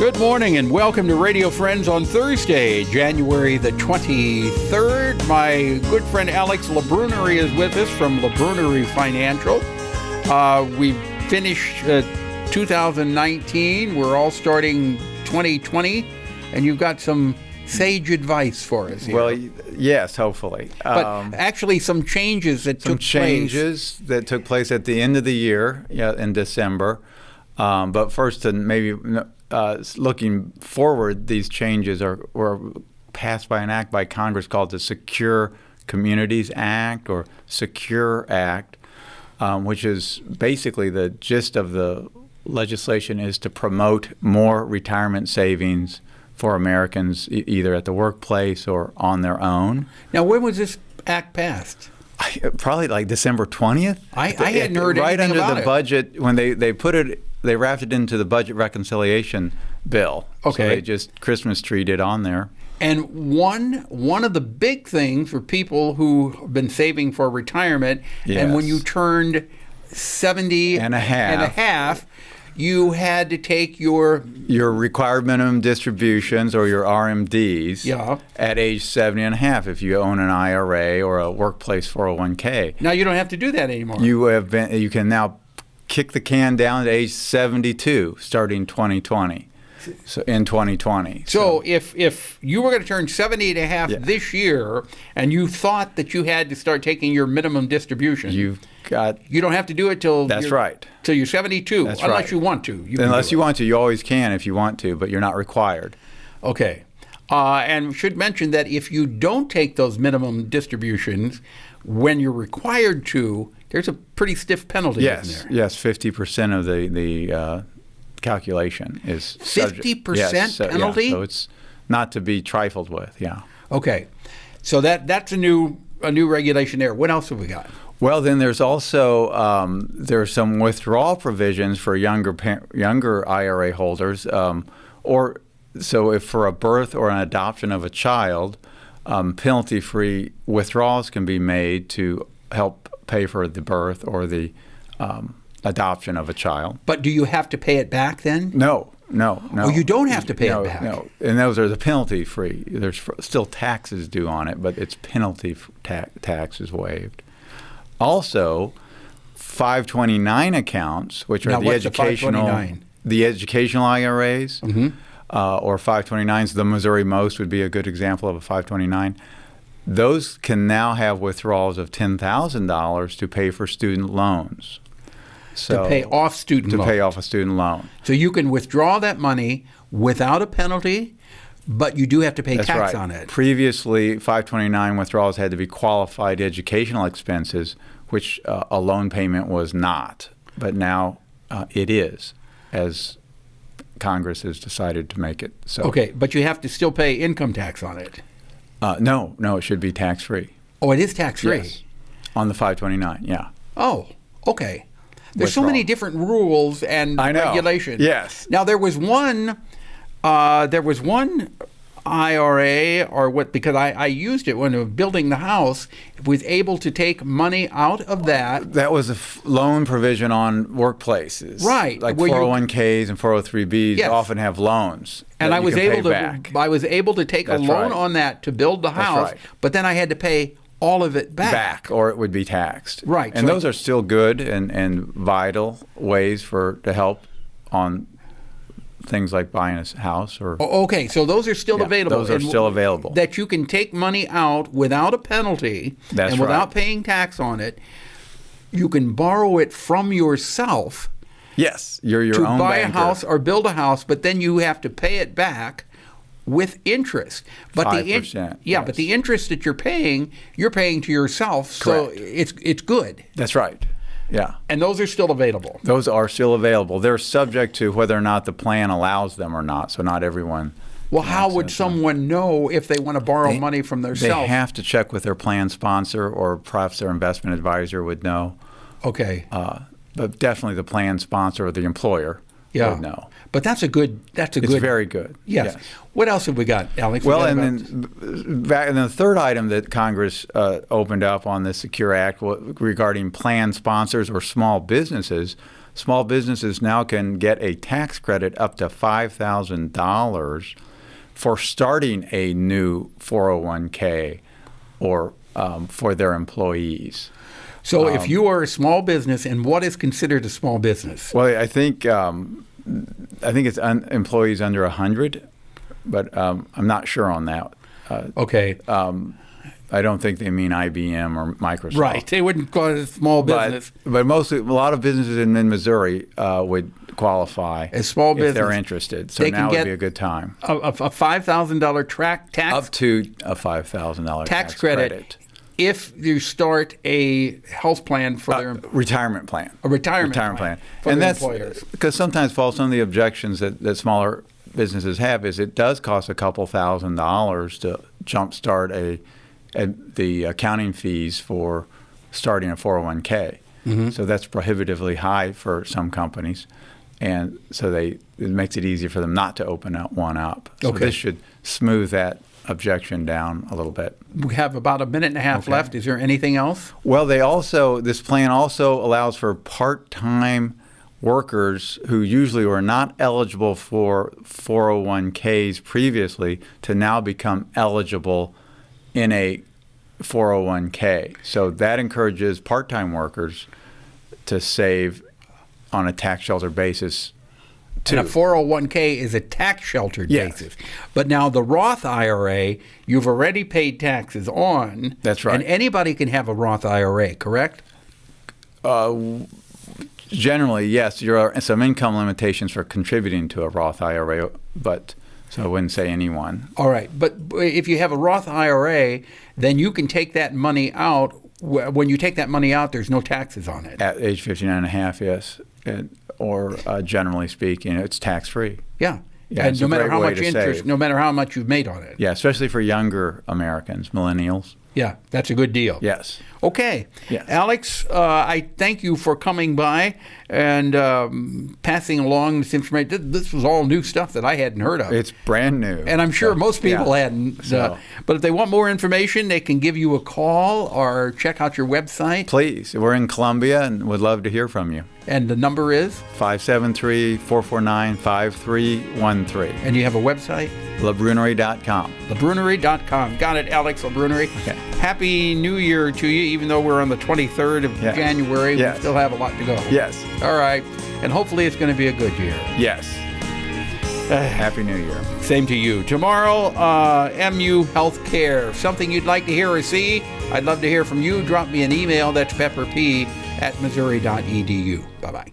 Good morning and welcome to Radio Friends on Thursday, January the 23rd. My good friend Alex LaBrunerie is with us from LaBrunerie Financial. We finished 2019. We're all starting 2020, and you've got some sage advice for us here. Well, yes, hopefully. But actually some changes that took place at the end of the year, in December. But first, looking forward, these changes were passed by an act by Congress called the Secure Communities Act, or SECURE Act, which is basically the gist of the legislation is to promote more retirement savings for Americans, either at the workplace or on their own. Now, when was this act passed? Probably like December 20th. I hadn't heard right anything under about the it. budget when they put it. They wrapped it into the budget reconciliation bill. Okay. So they just Christmas treed it on there. And one of the big things for people who have been saving for retirement, Yes. and when you turned 70 and a half, you had to take your required minimum distributions, or your RMDs, at age 70 and a half if you own an IRA or a workplace 401k. Now you don't have to do that anymore. You can now kick the can down to age 72 starting 2020. So in 2020. So if you were going to turn 70 and a half this year, and you thought that you had to start taking your minimum distribution, you don't have to do it till till you're 72, That's unless right. you want to. Unless you want to, you always can if you want to, but you're not required. Okay. And we should mention that if you don't take those minimum distributions when you're required to, there's a pretty stiff penalty, isn't there? Yes, 50% of the calculation is 50% penalty? Yeah, so it's not to be trifled with. Yeah. Okay, so that's a new regulation there. What else have we got? Well, then there's also there's some withdrawal provisions for younger IRA holders, so if for a birth or an adoption of a child, penalty-free withdrawals can be made to help pay for the birth or the adoption of a child. But do you have to pay it back then? No. Oh, you don't have to pay it back? No, and those are the penalty-free. There's still taxes due on it, but it's penalty tax is waived. Also, 529 accounts, which are the educational IRAs, or 529s. The Missouri Most would be a good example of a 529. Those can now have withdrawals of $10,000 to pay for student loans. To pay off a student loan. So you can withdraw that money without a penalty, but you do have to pay tax on it. Previously, 529 withdrawals had to be qualified educational expenses, which a loan payment was not. But now it is, as Congress has decided to make it so. Okay, but you have to still pay income tax on it. No, it should be tax-free. Oh, it is tax-free? Yes, on the 529, yeah. Oh, okay. There's so many different rules and regulations. Yes. Now there was one IRA because I used it when I was building the house. Was able to take money out of that. That was a loan provision on workplaces, right? Like 401ks and 403bs often have loans, and I was able to take a loan on that to build the house, but then I had to pay all of it back, or it would be taxed. Right, and those are still good and vital ways to help on things like buying a house or. Okay, so those are still available. Those are still available. That you can take money out without a penalty and without paying tax on it. You can borrow it from yourself. Yes, you're your own banker. To buy a house or build a house, but then you have to pay it back with interest. But 5%. But the interest that you're paying to yourself. Correct. So it's good. That's right. Yeah. And those are still available. Those are still available. They're subject to whether or not the plan allows them or not. So not everyone. Well, how would someone know if they want to borrow money from themselves? They have to check with their plan sponsor, or perhaps their investment advisor would know. Okay. But definitely the plan sponsor or the employer would know. But that's good. It's very good. Yes. What else have we got, Alex? Well, and then the third item that Congress opened up on the Secure Act regarding plan sponsors or small businesses, small businesses now can get a tax credit up to $5,000 for starting a new 401k or for their employees. So if you are a small business, and what is considered a small business? Well, I think it's employees under 100, but I'm not sure on that. Okay. I don't think they mean IBM or Microsoft. Right. They wouldn't call it a small business. But mostly, a lot of businesses in Missouri would qualify as small business if they're interested. So now would be a good time. A $5,000 tax up to a $5,000 tax credit if you start a health plan for their retirement plan. A retirement plan. For and their that's employers. Because sometimes, Paul, some of the objections that smaller businesses have is it does cost a couple $1,000s to jumpstart the accounting fees for starting a 401k. Mm-hmm. So that's prohibitively high for some companies, and so it makes it easier for them not to open one up. So this should smooth that objection down a little bit. We have about a minute and a half left. Is there anything else? Well, this plan also allows for part-time workers who usually were not eligible for 401ks previously to now become eligible in a 401k. So that encourages part-time workers to save on a tax shelter basis too. And a 401k is a tax sheltered basis. But now the Roth IRA, you've already paid taxes on. That's right. And anybody can have a Roth IRA, correct? Generally, yes. There are some income limitations for contributing to a Roth IRA, but so I wouldn't say anyone. All right. But if you have a Roth IRA, then you can take that money out. When you take that money out, there's no taxes on it. At age 59 and a half, yes. Or generally speaking, it's tax-free. Yeah. Yeah, and no matter how much interest, no matter how much you've made on it. Yeah, especially for younger Americans, millennials. Yeah, that's a good deal. Yes. Okay. Yes. Alex, I thank you for coming by and passing along this information. This was all new stuff that I hadn't heard of. It's brand new. And I'm sure most people hadn't. But if they want more information, they can give you a call or check out your website. Please. We're in Columbia and would love to hear from you. And the number is? 573-449-5313. And you have a website? LaBrunerie.com. LaBrunerie.com. Got it, Alex LaBrunerie. Okay. Happy New Year to you, even though we're on the 23rd of January. We still have a lot to go. Yes. All right. And hopefully it's going to be a good year. Yes. Happy New Year. Same to you. Tomorrow, MU Healthcare. Something you'd like to hear or see? I'd love to hear from you. Drop me an email. That's pepperp@missouri.edu. Bye-bye.